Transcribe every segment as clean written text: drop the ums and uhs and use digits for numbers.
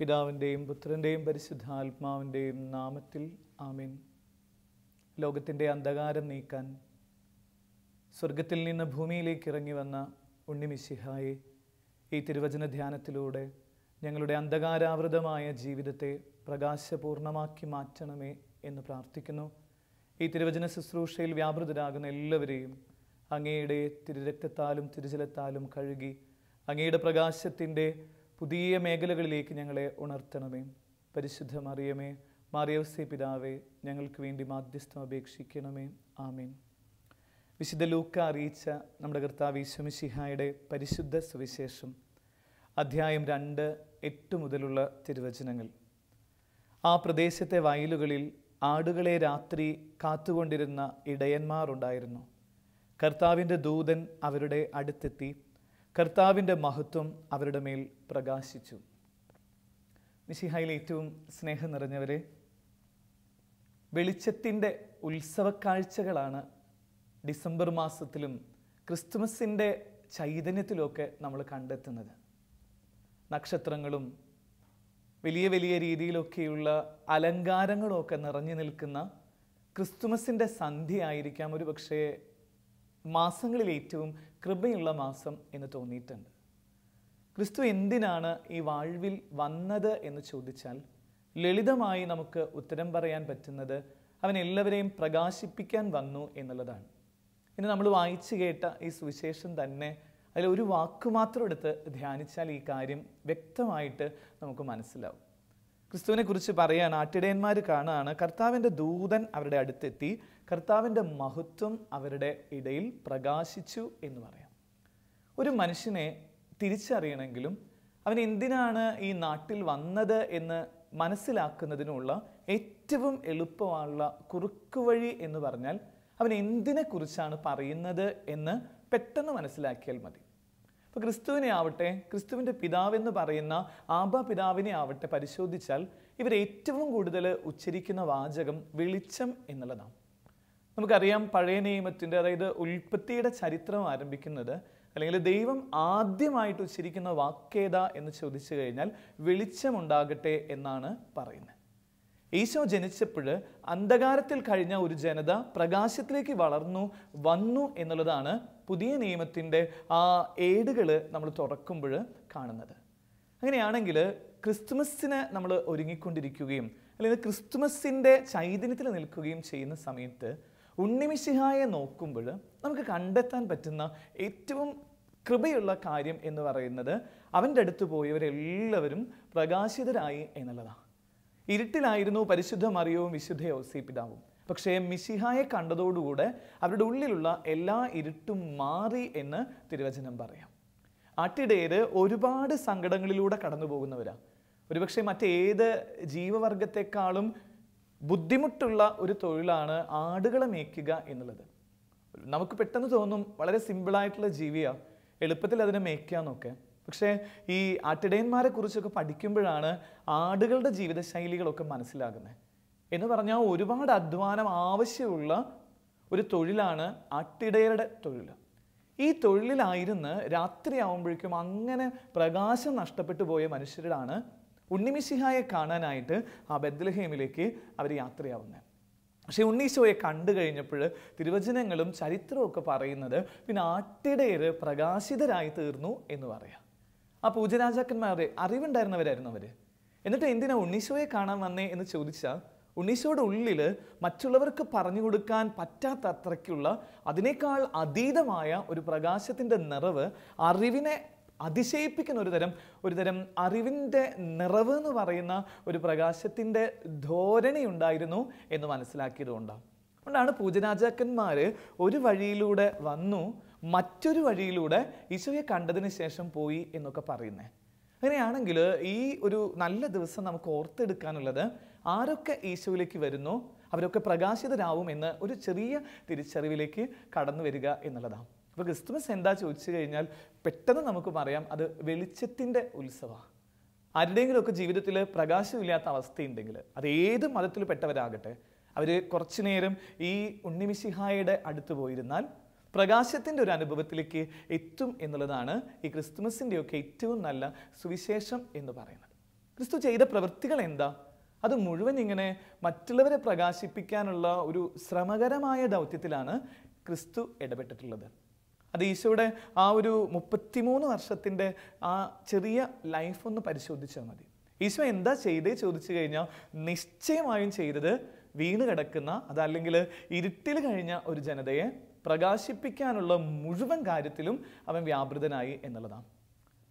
പിതാവിൻ്റെയും പുത്രൻ്റെയും പരിശുദ്ധാത്മാവിൻ്റെയും നാമത്തിൽ ആമേൻ. ലോകത്തിൻ്റെ അന്ധകാരം നീക്കാൻ സ്വർഗത്തിൽ നിന്ന് ഭൂമിയിലേക്ക് ഇറങ്ങി വന്ന ഉണ്ണിമിശിഹായെ ഈ തിരുവചന ധ്യാനത്തിലൂടെ ഞങ്ങളുടെ അന്ധകാരാവൃതമായ ജീവിതത്തെ പ്രകാശപൂർണമാക്കി മാറ്റണമേ എന്ന് പ്രാർത്ഥിക്കുന്നു. ഈ തിരുവചന ശുശ്രൂഷയിൽ വ്യാപൃതരാകുന്ന എല്ലാവരെയും അങ്ങയുടെ തിരുരക്തത്താലും തിരുജലത്താലും കഴുകി അങ്ങയുടെ പ്രകാശത്തിൻ്റെ പുതിയ മേഖലകളിലേക്ക് ഞങ്ങളെ ഉണർത്തണമേ. പരിശുദ്ധ മറിയമേ, മാറിയോസേ പിതാവേ, ഞങ്ങൾക്ക് വേണ്ടി മാധ്യസ്ഥം അപേക്ഷിക്കണമേ. ആമേൻ. വിശുദ്ധ ലൂക്ക അറിയിച്ച നമ്മുടെ കർത്താവ് ഈശോ മിശിഹായുടെ പരിശുദ്ധ സുവിശേഷം അധ്യായം 2:8 മുതലുള്ള തിരുവചനങ്ങൾ. ആ പ്രദേശത്തെ വയലുകളിൽ ആടുകളെ രാത്രി കാത്തുകൊണ്ടിരുന്ന ഇടയന്മാരുണ്ടായിരുന്നു. കർത്താവിൻ്റെ ദൂതൻ അവരുടെ അടുത്തെത്തി കർത്താവിൻ്റെ മഹത്വം അവരുടെ മേൽ പ്രകാശിച്ചു. മിശിഹായിൽ ഏറ്റവും സ്നേഹം നിറഞ്ഞവരെ, വെളിച്ചത്തിൻ്റെ ഉത്സവക്കാഴ്ചകളാണ് ഡിസംബർ മാസത്തിലും ക്രിസ്തുമസിൻ്റെ ചൈതന്യത്തിലുമൊക്കെ നമ്മൾ കണ്ടെത്തുന്നത്. നക്ഷത്രങ്ങളും വലിയ വലിയ രീതിയിലൊക്കെയുള്ള അലങ്കാരങ്ങളുമൊക്കെ നിറഞ്ഞു നിൽക്കുന്ന ക്രിസ്തുമസിൻ്റെ സന്ധ്യയായിരിക്കാം ഒരു പക്ഷേ മാസങ്ങളിൽ ഏറ്റവും കൃപയുള്ള മാസം എന്ന് തോന്നിയിട്ടുണ്ട്. ക്രിസ്തു എന്തിനാണ് ഈ വാഴ്വിൽ വന്നത് എന്ന് ചോദിച്ചാൽ ലളിതമായി നമുക്ക് ഉത്തരം പറയാൻ പറ്റുന്നത് അവൻ എല്ലാവരെയും പ്രകാശിപ്പിക്കാൻ വന്നു എന്നുള്ളതാണ്. ഇന്ന് നമ്മൾ വായിച്ചു കേട്ട ഈ സുവിശേഷം തന്നെ അതിൽ ഒരു വാക്കുമാത്രം എടുത്ത് ധ്യാനിച്ചാൽ ഈ കാര്യം വ്യക്തമായിട്ട് നമുക്ക് മനസ്സിലാവും. ക്രിസ്തുവിനെ കുറിച്ച് പറയുകയാണ്, ആട്ടിടയന്മാർ കാണുകയാണ് കർത്താവിൻ്റെ ദൂതൻ അവരുടെ അടുത്തെത്തി കർത്താവിൻ്റെ മഹത്വം അവരുടെ ഇടയിൽ പ്രകാശിച്ചു എന്ന് പറയാം. ഒരു മനുഷ്യനെ തിരിച്ചറിയണമെങ്കിലും അവൻ എന്തിനാണ് ഈ നാട്ടിൽ വന്നത് എന്ന് മനസ്സിലാക്കുന്നതിനുള്ള ഏറ്റവും എളുപ്പമുള്ള കുറുക്കുവഴി എന്ന് പറഞ്ഞാൽ അവൻ എന്തിനെക്കുറിച്ചാണ് പറയുന്നത് എന്ന് പെട്ടെന്ന് മനസ്സിലാക്കിയാൽ മതി. അപ്പോൾ ക്രിസ്തുവിനെ ആവട്ടെ, ക്രിസ്തുവിൻ്റെ പിതാവെന്ന് പറയുന്ന ആബാ പിതാവിനെ ആവട്ടെ പരിശോധിച്ചാൽ ഇവർ ഏറ്റവും കൂടുതൽ ഉച്ചരിക്കുന്ന വാചകം വെളിച്ചം എന്നുള്ളതാണ്. നമുക്കറിയാം പഴയ നിയമത്തിൻ്റെ, അതായത് ഉൽപ്പത്തിയുടെ ചരിത്രം ആരംഭിക്കുന്നത് അല്ലെങ്കിൽ ദൈവം ആദ്യമായിട്ട് ഉച്ചരിക്കുന്ന വാക്കേതാ എന്ന് ചോദിച്ചു കഴിഞ്ഞാൽ വെളിച്ചമുണ്ടാകട്ടെ എന്നാണ് പറയുന്നത്. ഈശോ ജനിച്ചപ്പോൾ അന്ധകാരത്തിൽ കഴിഞ്ഞ ഒരു ജനത പ്രകാശത്തിലേക്ക് വന്നു എന്നുള്ളതാണ് പുതിയ നിയമത്തിൻ്റെ ആ ഏടുകൾ നമ്മൾ തുറക്കുമ്പോൾ കാണുന്നത്. അങ്ങനെയാണെങ്കിൽ ക്രിസ്തുമസിന് നമ്മൾ ഒരുങ്ങിക്കൊണ്ടിരിക്കുകയും അല്ലെങ്കിൽ ക്രിസ്തുമസിൻ്റെ ചൈതന്യത്തിൽ നിൽക്കുകയും ചെയ്യുന്ന സമയത്ത് ഉണ്ണിമിശിഹായെ നോക്കുമ്പോൾ നമുക്ക് കണ്ടെത്താൻ പറ്റുന്ന ഏറ്റവും കൃപയുള്ള കാര്യം എന്ന് പറയുന്നത് അവൻ്റെ അടുത്ത് പോയവരെല്ലാവരും പ്രകാശിതരായി എന്നുള്ളതാണ്. ഇരുട്ടിലായിരുന്നു പരിശുദ്ധ മറിയവും വിശുദ്ധ യോസേ പിതാവും. പക്ഷേ മിശിഹായെ കണ്ടതോടുകൂടെ അവരുടെ ഉള്ളിലുള്ള എല്ലാ ഇരുട്ടും മാറി എന്ന് തിരുവചനം പറയാം. ആട്ടിടയർ ഒരുപാട് സങ്കടങ്ങളിലൂടെ കടന്നു പോകുന്നവരാണ്. ഒരുപക്ഷെ മറ്റേത് ജീവവർഗത്തെക്കാളും ബുദ്ധിമുട്ടുള്ള ഒരു തൊഴിലാണ് ആടുകളെ മേയ്ക്കുക എന്നുള്ളത്. നമുക്ക് പെട്ടെന്ന് തോന്നും വളരെ സിമ്പിളായിട്ടുള്ള ജീവിയാണ്, എളുപ്പത്തിൽ അതിനെ മേയ്ക്കാന്നൊക്കെ. പക്ഷേ ഈ ആട്ടിടയന്മാരെ കുറിച്ചൊക്കെ പഠിക്കുമ്പോഴാണ് ആടുകളുടെ ജീവിതശൈലികളൊക്കെ മനസ്സിലാകുന്നത്. എന്ന് പറഞ്ഞാൽ ഒരുപാട് അധ്വാനം ആവശ്യമുള്ള ഒരു തൊഴിലാണ് ആട്ടിടയരുടെ തൊഴിൽ. ഈ തൊഴിലിലായിരുന്ന് രാത്രിയാവുമ്പോഴേക്കും അങ്ങനെ പ്രകാശം നഷ്ടപ്പെട്ടു പോയ മനുഷ്യരാണ് ഉണ്ണിമിശിഹായെ കാണാനായിട്ട് ആ ബെത്ലഹേമിലേക്ക് അവർ യാത്രയാവുന്നത്. പക്ഷെ ഉണ്ണീശോയെ കണ്ടു കഴിഞ്ഞപ്പോൾ തിരുവചനങ്ങളും ചരിത്രവും ഒക്കെ പറയുന്നത് പിന്നെ ആട്ടിടയർ പ്രകാശിതരായി തീർന്നു എന്ന് പറയാം. ആ പൂജരാജാക്കന്മാരെ അറിവുണ്ടായിരുന്നവരായിരുന്നു അവർ. എന്നിട്ട് എന്തിനാ ഉണ്ണീശോയെ കാണാൻ വന്നേ എന്ന് ചോദിച്ചാൽ ഉണ്ണീശോയുടെ ഉള്ളിൽ മറ്റുള്ളവർക്ക് പറഞ്ഞു കൊടുക്കാൻ പറ്റാത്ത അത്രയ്ക്കുള്ള അതിനേക്കാൾ അതീതമായ ഒരു പ്രകാശത്തിൻ്റെ നിറവ്, അറിവിനെ അതിശയിപ്പിക്കുന്ന ഒരുതരം അറിവിൻ്റെ നിറവ് എന്ന് പറയുന്ന ഒരു പ്രകാശത്തിൻ്റെ ധോരണി ഉണ്ടായിരുന്നു എന്ന് മനസ്സിലാക്കിയതുകൊണ്ടാണ്. അതുകൊണ്ടാണ് പൂജരാജാക്കന്മാർ ഒരു വഴിയിലൂടെ വന്നു, മറ്റൊരു വഴിയിലൂടെ ഈശോയെ കണ്ടതിന് ശേഷം പോയി എന്നൊക്കെ പറയുന്നത്. അങ്ങനെയാണെങ്കിൽ ഈ ഒരു നല്ല ദിവസം നമുക്ക് ഓർത്തെടുക്കാനുള്ളത് ആരൊക്കെ ഈശോയിലേക്ക് വരുന്നോ അവരൊക്കെ പ്രകാശിതരാവും എന്ന് ഒരു ചെറിയ തിരിച്ചറിവിലേക്ക് കടന്നു വരിക എന്നുള്ളതാണ്. അപ്പോൾ ക്രിസ്തുമസ് എന്താ ചോദിച്ചു കഴിഞ്ഞാൽ പെട്ടെന്ന് നമുക്ക് പറയാം അത് വെളിച്ചത്തിൻ്റെ ഉത്സവമാണ്. ആരുടെയെങ്കിലുമൊക്കെ ജീവിതത്തിൽ പ്രകാശമില്ലാത്ത അവസ്ഥയുണ്ടെങ്കിൽ അത് ഏത് മതത്തിൽ പെട്ടവരാകട്ടെ, അവർ കുറച്ചു നേരം ഈ ഉണ്ണിമിശിഹായുടെ അടുത്ത് പോയിരുന്നാൽ പ്രകാശത്തിൻ്റെ ഒരു അനുഭവത്തിലേക്ക് എത്തും എന്നുള്ളതാണ് ഈ ക്രിസ്തുമസിൻ്റെയൊക്കെ ഏറ്റവും നല്ല സുവിശേഷം എന്ന് പറയുന്നത്. ക്രിസ്തു ചെയ്ത പ്രവൃത്തികൾ എന്താ? അത് മുഴുവൻ ഇങ്ങനെ മറ്റുള്ളവരെ പ്രകാശിപ്പിക്കാനുള്ള ഒരു ശ്രമകരമായ ദൗത്യത്തിലാണ് ക്രിസ്തു ഇടപെട്ടിട്ടുള്ളത്. അത് ഈശോയുടെ ആ ഒരു 33 വർഷത്തിൻ്റെ ആ ചെറിയ ലൈഫ് ഒന്ന് പരിശോധിച്ചാൽ മതി. ഈശോ എന്താ ചെയ്തേ ചോദിച്ചു കഴിഞ്ഞാൽ നിശ്ചയമായും ചെയ്തത് വീണ് കിടക്കുന്ന, അതല്ലെങ്കിൽ ഇരുട്ടിൽ കഴിഞ്ഞ ഒരു ജനതയെ പ്രകാശിപ്പിക്കാനുള്ള മുഴുവൻ കാര്യത്തിലും അവൻ വ്യാപൃതനായി എന്നുള്ളതാണ്.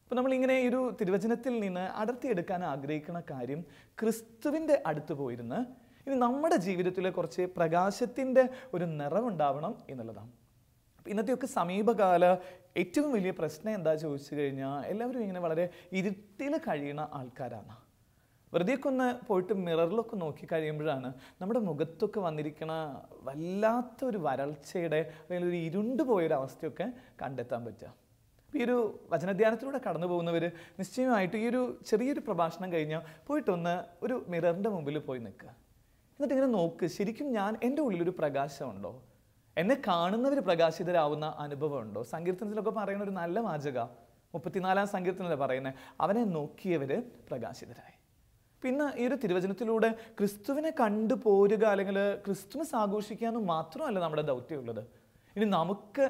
അപ്പോൾ നമ്മളിങ്ങനെ ഈ ഒരു തിരുവചനത്തിൽ നിന്ന് അടർത്തിയെടുക്കാൻ ആഗ്രഹിക്കുന്ന കാര്യം, ക്രിസ്തുവിൻ്റെ അടുത്ത് പോയിരുന്ന് ഇനി നമ്മുടെ ജീവിതത്തിൽ കുറച്ച് പ്രകാശത്തിൻ്റെ ഒരു നിറവുണ്ടാവണം എന്നുള്ളതാണ്. ഇന്നത്തെയൊക്കെ സമീപകാല ഏറ്റവും വലിയ പ്രശ്നം എന്താ ചോദിച്ചു കഴിഞ്ഞാൽ, എല്ലാവരും ഇങ്ങനെ വളരെ ഇരുട്ടിൽ കഴിയുന്ന ആൾക്കാരാണ്. വെറുതെയൊക്കെ ഒന്ന് പോയിട്ട് മിററിലൊക്കെ നോക്കി കഴിയുമ്പോഴാണ് നമ്മുടെ മുഖത്തൊക്കെ വന്നിരിക്കുന്ന വല്ലാത്തൊരു വരൾച്ചയുടെ അല്ലെങ്കിൽ ഒരു ഇരുണ്ടു പോയൊരവസ്ഥയൊക്കെ കണ്ടെത്താൻ പറ്റുക. ഈ ഒരു വചനധ്യാനത്തിലൂടെ കടന്നു പോകുന്നവർ നിശ്ചയമായിട്ട് ഈ ഒരു ചെറിയൊരു പ്രഭാഷണം കഴിഞ്ഞാൽ പോയിട്ടൊന്ന് ഒരു മിററിൻ്റെ മുമ്പിൽ പോയി നിൽക്കുക. എന്നിട്ട് ഇങ്ങനെ നോക്ക്, ശരിക്കും എൻ്റെ ഉള്ളിലൊരു പ്രകാശമുണ്ടോ? എന്നെ കാണുന്നവർ പ്രകാശിതരാവുന്ന അനുഭവം ഉണ്ടോ? സങ്കീർത്തനത്തിലൊക്കെ പറയുന്ന ഒരു നല്ല വാചക 34-ാം സങ്കീർത്തനത്തിലെ പറയുന്നത്, അവനെ നോക്കിയവർ പ്രകാശിതരായി. പിന്നെ ഈ ഒരു തിരുവചനത്തിലൂടെ ക്രിസ്തുവിനെ കണ്ടു പോരുക അല്ലെങ്കിൽ ക്രിസ്തുമസ് ആഘോഷിക്കുക എന്ന് മാത്രമല്ല നമ്മുടെ ദൗത്യമുള്ളത്. ഇനി നമുക്ക്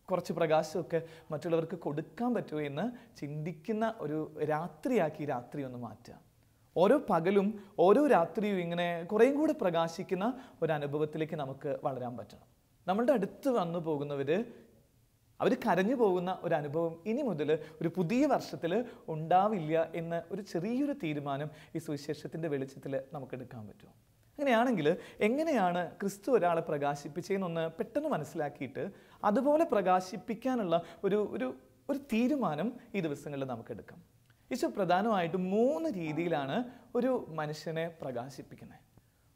കുറച്ച് പ്രകാശമൊക്കെ മറ്റുള്ളവർക്ക് കൊടുക്കാൻ പറ്റുമോ എന്ന് ചിന്തിക്കുന്ന ഒരു രാത്രിയാക്കി രാത്രി ഒന്ന് മാറ്റുക. ഓരോ പകലും ഓരോ രാത്രിയും ഇങ്ങനെ കുറേയും കൂടെ പ്രകാശിക്കുന്ന ഒരു അനുഭവത്തിലേക്ക് നമുക്ക് വളരാൻ പറ്റണം. നമ്മളുടെ അടുത്ത് വന്നു പോകുന്നവർ അവർ കരഞ്ഞു പോകുന്ന ഒരു അനുഭവം ഇനി മുതൽ ഒരു പുതിയ വർഷത്തിൽ ഉണ്ടാവില്ല എന്ന ഒരു ചെറിയൊരു തീരുമാനം ഈ സുവിശേഷത്തിൻ്റെ വെളിച്ചത്തിൽ നമുക്ക് എടുക്കാൻ പറ്റും. അങ്ങനെയാണെങ്കിൽ എങ്ങനെയാണ് ക്രിസ്തു ഒരാളെ പ്രകാശിപ്പിച്ചതെന്നൊന്ന് പെട്ടെന്ന് മനസ്സിലാക്കിയിട്ട് അതുപോലെ പ്രകാശിപ്പിക്കാനുള്ള ഒരു തീരുമാനം ഈ ദിവസങ്ങളിൽ നമുക്ക് എടുക്കാം. ഈശോ പ്രധാനമായിട്ടും 3 രീതിയിലാണ് ഒരു മനുഷ്യനെ പ്രകാശിപ്പിക്കുന്നത്.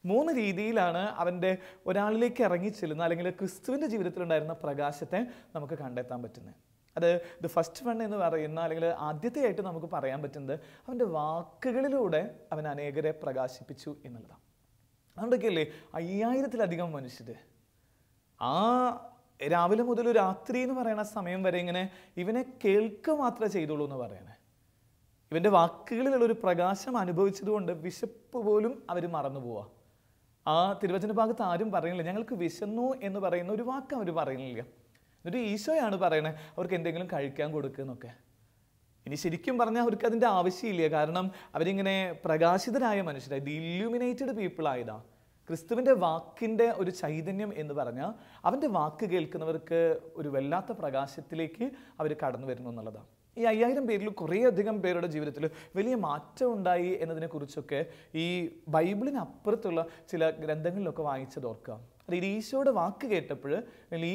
3 രീതിയിലാണ് അവൻ്റെ ഒരാളിലേക്ക് ഇറങ്ങിച്ചെല്ലുന്ന അല്ലെങ്കിൽ ക്രിസ്തുവിൻ്റെ ജീവിതത്തിലുണ്ടായിരുന്ന പ്രകാശത്തെ നമുക്ക് കണ്ടെത്താൻ പറ്റുന്നത്. അത് ദ ഫസ്റ്റ് വൺ എന്ന് പറയുന്ന അല്ലെങ്കിൽ ആദ്യത്തെയായിട്ട് നമുക്ക് പറയാൻ പറ്റുന്നത് അവൻ്റെ വാക്കുകളിലൂടെ അവൻ അനേകരെ പ്രകാശിപ്പിച്ചു എന്നുള്ളതാണ്. അതുകൊണ്ടൊക്കെയല്ലേ 5000-ത്തിലധികം മനുഷ്യർ ആ രാവിലെ മുതൽ രാത്രി എന്ന് പറയുന്ന സമയം വരെ ഇങ്ങനെ ഇവനെ കേൾക്കുക മാത്രമേ ചെയ്തുള്ളൂ എന്ന് പറയണേ. ഇവൻ്റെ വാക്കുകളിലുള്ളൊരു പ്രകാശം അനുഭവിച്ചതുകൊണ്ട് വിശപ്പ് പോലും അവർ മറന്നു പോവുക. ആ തിരുവചന ഭാഗത്ത് ആരും പറയുന്നില്ല ഞങ്ങൾക്ക് വിശന്നു എന്ന് പറയുന്ന ഒരു വാക്ക് അവർ പറയുന്നില്ല. എന്നിട്ട് ഈശോയാണ് പറയണത് അവർക്ക് എന്തെങ്കിലും കഴിക്കാൻ കൊടുക്കുന്നൊക്കെ. ഇനി ശരിക്കും പറഞ്ഞാൽ അവർക്ക് അതിൻ്റെ ആവശ്യമില്ല. കാരണം അവരിങ്ങനെ പ്രകാശിതരായ മനുഷ്യരായി, ദി ഇല്യൂമിനേറ്റഡ് പീപ്പിൾ ആയതാ. ക്രിസ്തുവിൻ്റെ വാക്കിൻ്റെ ഒരു ചൈതന്യം എന്ന് പറഞ്ഞാൽ അവൻ്റെ വാക്ക് കേൾക്കുന്നവർക്ക് ഒരു വല്ലാത്ത പ്രകാശത്തിലേക്ക് അവർ കടന്നു വരുന്നു എന്നുള്ളതാണ്. ഈ 5000 പേരിൽ കുറേയധികം പേരുടെ ജീവിതത്തിൽ വലിയ മാറ്റം ഉണ്ടായി എന്നതിനെക്കുറിച്ചൊക്കെ ഈ ബൈബിളിനപ്പുറത്തുള്ള ചില ഗ്രന്ഥങ്ങളിലൊക്കെ വായിച്ചത് ഓർക്കുക. അതായത് ഈശോയുടെ വാക്ക് കേട്ടപ്പോൾ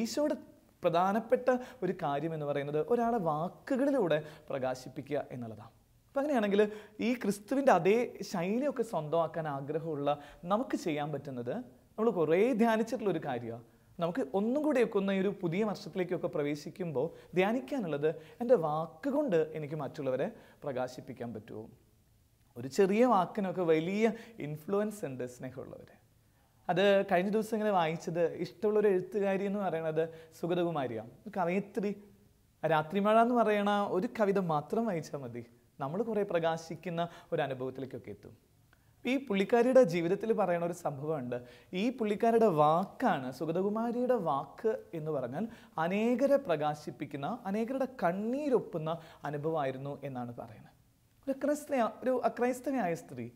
ഈശോയുടെ പ്രധാനപ്പെട്ട ഒരു കാര്യം എന്ന് പറയുന്നത് ഒരാളെ വാക്കുകളിലൂടെ പ്രകാശിപ്പിക്കുക എന്നുള്ളതാണ്. അപ്പം അങ്ങനെയാണെങ്കിൽ ഈ ക്രിസ്തുവിൻ്റെ അതേ ശൈലിയൊക്കെ സ്വന്തമാക്കാൻ ആഗ്രഹമുള്ള നമുക്ക് ചെയ്യാൻ പറ്റുന്നത്, നമ്മൾ കുറേ ധ്യാനിച്ചിട്ടുള്ളൊരു കാര്യമാണ്. നമുക്ക് ഒന്നും കൂടെയൊക്കെ ഒന്ന് ഈ ഒരു പുതിയ വർഷത്തിലേക്കൊക്കെ പ്രവേശിക്കുമ്പോൾ ധ്യാനിക്കാനുള്ളത് എൻ്റെ വാക്കുകൊണ്ട് എനിക്ക് മറ്റുള്ളവരെ പ്രകാശിപ്പിക്കാൻ പറ്റുമോ? ഒരു ചെറിയ വാക്കിനൊക്കെ വലിയ ഇൻഫ്ലുവൻസ് ഉണ്ട് സ്നേഹമുള്ളവരെ. അത് കഴിഞ്ഞ ദിവസം ഇങ്ങനെ വായിച്ചത് ഇഷ്ടമുള്ളൊരു എഴുത്തുകാരി എന്ന് പറയുന്നത് സുഗതകുമാരിയാണ്. കവയിത്രി. രാത്രിമഴ എന്ന് പറയണ ഒരു കവിത മാത്രം വായിച്ചാൽ മതി, നമ്മൾ കുറേ പ്രകാശിക്കുന്ന ഒരു അനുഭവത്തിലേക്കൊക്കെ എത്തും. ഈ പുള്ളിക്കാരിയുടെ ജീവിതത്തിൽ പറയുന്ന ഒരു സംഭവമുണ്ട്. ഈ പുള്ളിക്കാരുടെ വാക്കാണ്, സുഗതകുമാരിയുടെ വാക്ക് എന്ന് പറഞ്ഞാൽ അനേകരെ പ്രകാശിപ്പിക്കുന്ന, അനേകരുടെ കണ്ണീരൊപ്പുന്ന അനുഭവമായിരുന്നു എന്നാണ് പറയുന്നത്. ഒരു അക്രൈസ്തവയായ സ്ത്രീ.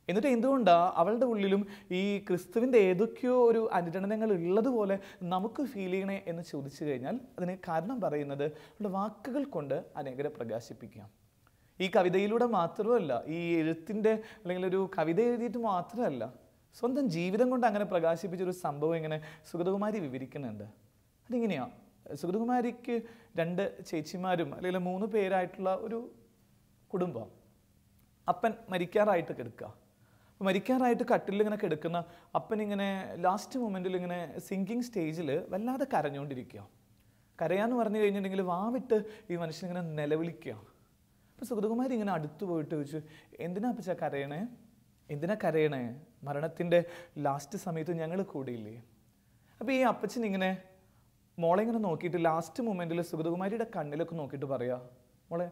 എന്നിട്ട് എന്തുകൊണ്ടാണ് അവളുടെ ഉള്ളിലും ഈ ക്രിസ്തുവിൻ്റെ ഏതൊക്കെയോ ഒരു അനുരണനങ്ങൾ ഉള്ളതുപോലെ നമുക്ക് ഫീൽ ചെയ്യണേ എന്ന് ചോദിച്ചു കഴിഞ്ഞാൽ അതിന് കാരണം പറയുന്നത് അവളുടെ വാക്കുകൾ കൊണ്ട് അനേകരെ പ്രകാശിപ്പിക്കുക. ഈ കവിതയിലൂടെ മാത്രമല്ല, ഈ എഴുത്തിൻ്റെ അല്ലെങ്കിൽ ഒരു കവിത എഴുതിയിട്ട് മാത്രമല്ല, സ്വന്തം ജീവിതം കൊണ്ട് അങ്ങനെ പ്രകാശിപ്പിച്ചൊരു സംഭവം ഇങ്ങനെ സുഗതകുമാരി വിവരിക്കുന്നുണ്ട്. അതിങ്ങനെയാണ്, സുഗതകുമാരിക്ക് 2 ചേച്ചിമാരും അല്ലെങ്കിൽ 3 പേരായിട്ടുള്ള ഒരു കുടുംബം. അപ്പൻ മരിക്കാറായിട്ട് കിടക്കുക. അപ്പോൾ മരിക്കാറായിട്ട് കട്ടിലിൽ ഇങ്ങനെ കിടക്കുന്ന അപ്പനിങ്ങനെ ലാസ്റ്റ് മൊമെൻറ്റിൽ ഇങ്ങനെ സിങ്കിങ് സ്റ്റേജിൽ വല്ലാതെ കരഞ്ഞുകൊണ്ടിരിക്കുക. കരയാന്ന് പറഞ്ഞു കഴിഞ്ഞിട്ടുണ്ടെങ്കിൽ വാവിട്ട് ഈ മനുഷ്യനിങ്ങനെ നിലവിളിക്കുക. അപ്പോൾ സുഗതകുമാരി ഇങ്ങനെ അടുത്ത് പോയിട്ട് ചോദിച്ചു, എന്തിനാ അപ്പച്ചാ കരയണേ? എന്തിനാ കരയണേ? മരണത്തിൻ്റെ ലാസ്റ്റ് സമയത്ത് ഞങ്ങൾ കൂടിയില്ലേ? അപ്പോൾ ഈ അപ്പച്ചൻ ഇങ്ങനെ മോളെ ഇങ്ങനെ നോക്കിയിട്ട് ലാസ്റ്റ് മൊമെൻറ്റിൽ സുഗതകുമാരിയുടെ കണ്ണിലൊക്കെ നോക്കിയിട്ട് പറയാ, മോളെ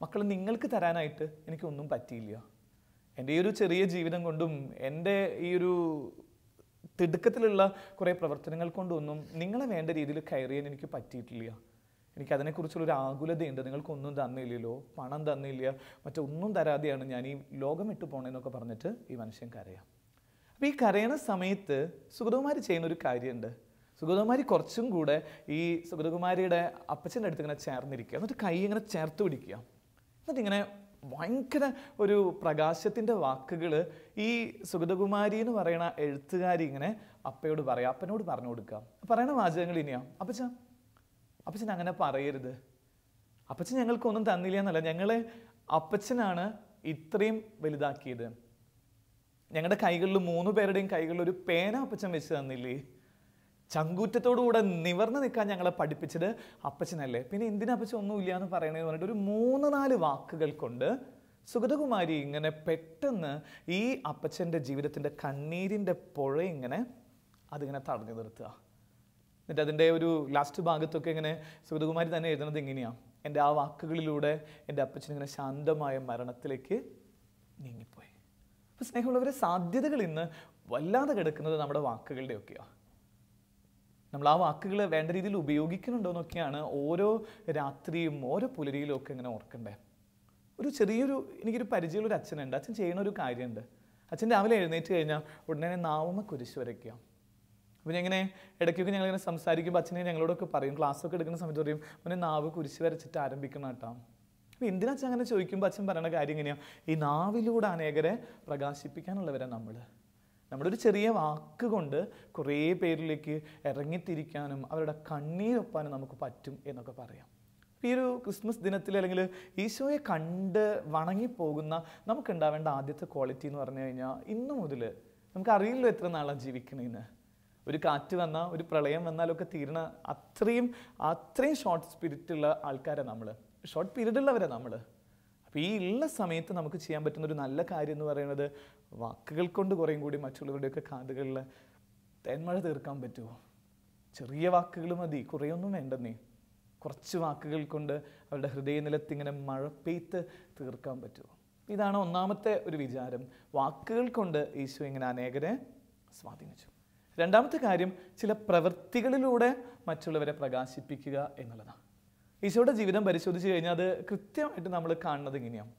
മക്കൾ നിങ്ങൾക്ക് തരാനായിട്ട് എനിക്കൊന്നും പറ്റിയില്ല. എൻ്റെ ഈ ഒരു ചെറിയ ജീവിതം കൊണ്ടും എൻ്റെ ഈ ഒരു തിടുക്കത്തിലുള്ള കുറേ പ്രവർത്തനങ്ങൾ കൊണ്ടൊന്നും നിങ്ങളെ വേണ്ട രീതിയിൽ കെയർ ചെയ്യാൻ എനിക്ക് പറ്റിയിട്ടില്ല. എനിക്കതിനെക്കുറിച്ചുള്ളൊരു ആകുലതയുണ്ട്. നിങ്ങൾക്കൊന്നും തന്നില്ലല്ലോ, പണം തന്നില്ല, മറ്റൊന്നും തരാതെയാണ് ഞാൻ ഈ ലോകം വിട്ടു പോകണമെന്നൊക്കെ പറഞ്ഞിട്ട് ഈ മനുഷ്യൻ കരയാം. അപ്പോൾ ഈ കരയണ സമയത്ത് സുഗതകുമാരി ചെയ്യുന്നൊരു കാര്യമുണ്ട്. സുഗതകുമാരി കുറച്ചും കൂടെ ഈ സുഗതകുമാരിയുടെ അപ്പച്ചൻ്റെ അടുത്ത് ഇങ്ങനെ ചേർന്നിരിക്കുക, എന്നിട്ട് കൈ ഇങ്ങനെ ചേർത്ത് പിടിക്കുക. എന്നിട്ടിങ്ങനെ ഭയങ്കര ഒരു പ്രകാശത്തിൻ്റെ വാക്കുകൾ ഈ സുഗതകുമാരി എന്ന് പറയുന്ന എഴുത്തുകാരി ഇങ്ങനെ അപ്പയോട് പറയാം, അപ്പനോട് പറഞ്ഞു കൊടുക്കുക. പറയണ വാചകങ്ങൾ ഇനിയാ, അപ്പച്ചൻ അങ്ങനെ പറയരുത്, അപ്പച്ചൻ ഞങ്ങൾക്കൊന്നും തന്നില്ല എന്നല്ല, ഞങ്ങളെ അപ്പച്ചനാണ് ഇത്രയും വലുതാക്കിയത്. ഞങ്ങളുടെ കൈകളിൽ 3 പേരുടെയും കൈകളിൽ ഒരു പേന അപ്പച്ചൻ വെച്ച് തന്നില്ലേ, ചങ്കൂറ്റത്തോടുകൂടെ നിവർന്ന് നിൽക്കാൻ ഞങ്ങളെ പഠിപ്പിച്ചത് അപ്പച്ചനല്ലേ, പിന്നെ എന്തിനാ അപ്പച്ചൻ ഒന്നുമില്ല എന്ന് പറയണതെന്ന് പറഞ്ഞിട്ട് ഒരു 3-4 വാക്കുകൾ കൊണ്ട് സുഗതകുമാരി ഇങ്ങനെ പെട്ടെന്ന് ഈ അപ്പച്ചൻ്റെ ജീവിതത്തിൻ്റെ കണ്ണീരിൻ്റെ പുഴ ഇങ്ങനെ അതിങ്ങനെ തടഞ്ഞു നിർത്തുക. എന്നിട്ട് അതിൻ്റെ ഒരു ലാസ്റ്റ് ഭാഗത്തൊക്കെ ഇങ്ങനെ സുഗതകുമാരി തന്നെ എഴുതുന്നത് ഇങ്ങനെയാണ്: എൻ്റെ ആ വാക്കുകളിലൂടെ എൻ്റെ അപ്പച്ചൻ ഇങ്ങനെ ശാന്തമായ മരണത്തിലേക്ക് നീങ്ങിപ്പോയി. അപ്പോൾ സ്നേഹമുള്ളവരെ, സാധ്യതകൾ ഇന്ന് വല്ലാതെ കിടക്കുന്നത് നമ്മുടെ വാക്കുകളുടെയൊക്കെയാണ്. നമ്മൾ ആ വാക്കുകൾ വേണ്ട രീതിയിൽ ഉപയോഗിക്കുന്നുണ്ടോ എന്നൊക്കെയാണ് ഓരോ രാത്രിയും ഓരോ പുലരിയിലും ഒക്കെ ഇങ്ങനെ ഓർക്കണ്ടേ. എനിക്കൊരു പരിചയമുള്ളൊരു അച്ഛനുണ്ട്. അച്ഛൻ ചെയ്യുന്ന ഒരു കാര്യമുണ്ട്. അച്ഛൻ രാവിലെ എഴുന്നേറ്റ് കഴിഞ്ഞാൽ ഉടനെ നാവുമ്മ കുരിശ് വരയ്ക്കുക. അപ്പോൾ ഇങ്ങനെ ഇടയ്ക്കൊക്കെ ഞങ്ങളിങ്ങനെ സംസാരിക്കുമ്പോൾ അച്ഛനെ ഞങ്ങളോടൊക്കെ പറയും, ക്ലാസ്സൊക്കെ എടുക്കുന്ന സമയത്ത് പറയും, അവനെ നാവ് കുരിശ് വരച്ചിട്ട് ആരംഭിക്കണം കേട്ടോ. അപ്പോൾ എന്തിനാ അച്ഛൻ അങ്ങനെ ചോദിക്കുമ്പോൾ അച്ഛൻ പറയുന്ന കാര്യം എങ്ങനെയാണ്, ഈ നാവിലൂടെ അനേകരെ പ്രകാശിപ്പിക്കാനുള്ളവരാണ് നമ്മുടെ ഒരു ചെറിയ വാക്ക് കൊണ്ട് കുറേ പേരിലേക്ക് ഇറങ്ങിത്തിരിക്കാനും അവരുടെ കണ്ണീരൊപ്പാനും നമുക്ക് പറ്റും എന്നൊക്കെ പറയാം. ഈ ഒരു ക്രിസ്മസ് ദിനത്തിൽ അല്ലെങ്കിൽ ഈശോയെ കണ്ട് വണങ്ങിപ്പോകുന്ന നമുക്കുണ്ടാവേണ്ട ആദ്യത്തെ ക്വാളിറ്റി എന്ന് പറഞ്ഞു കഴിഞ്ഞാൽ, ഇന്നു മുതൽ നമുക്കറിയില്ലോ എത്ര നാളാണ് ജീവിക്കണേന്ന്. ഒരു കാറ്റ് വന്നാൽ, ഒരു പ്രളയം വന്നാലൊക്കെ തീരണ അത്രയും ഷോർട്ട് സ്പിരിറ്റുള്ള ആൾക്കാരാണ് നമ്മൾ, ഷോർട്ട് പീരീഡുള്ളവരാണ് നമ്മൾ. അപ്പോൾ ഈ ഉള്ള സമയത്ത് നമുക്ക് ചെയ്യാൻ പറ്റുന്ന ഒരു നല്ല കാര്യം എന്ന് പറയുന്നത് വാക്കുകൾ കൊണ്ട് കുറേയും കൂടി മറ്റുള്ളവരുടെയൊക്കെ കാതുകളിൽ തേന്മഴ തീർക്കാൻ പറ്റുമോ? ചെറിയ വാക്കുകൾ മതി, കുറേയൊന്നും വേണ്ടെന്നേ. കുറച്ച് വാക്കുകൾ കൊണ്ട് അവരുടെ ഹൃദയനിലത്ത് ഇങ്ങനെ മഴ പെയ്ത്ത് തീർക്കാൻ പറ്റുമോ? ഇതാണ് ഒന്നാമത്തെ ഒരു വിചാരം. വാക്കുകൾ കൊണ്ട് ഈശോ ഇങ്ങനെ അനേകരെ സ്വാധീനിച്ചു. രണ്ടാമത്തെ കാര്യം, ചില പ്രവൃത്തികളിലൂടെ മറ്റുള്ളവരെ പ്രകാശിപ്പിക്കുക എന്നുള്ളതാണ്. ഈശോയുടെ ജീവിതം പരിശോധിച്ച് കഴിഞ്ഞാൽ അത് കൃത്യമായിട്ട് നമ്മൾ കാണുന്നത് ഇങ്ങനെയാണ്.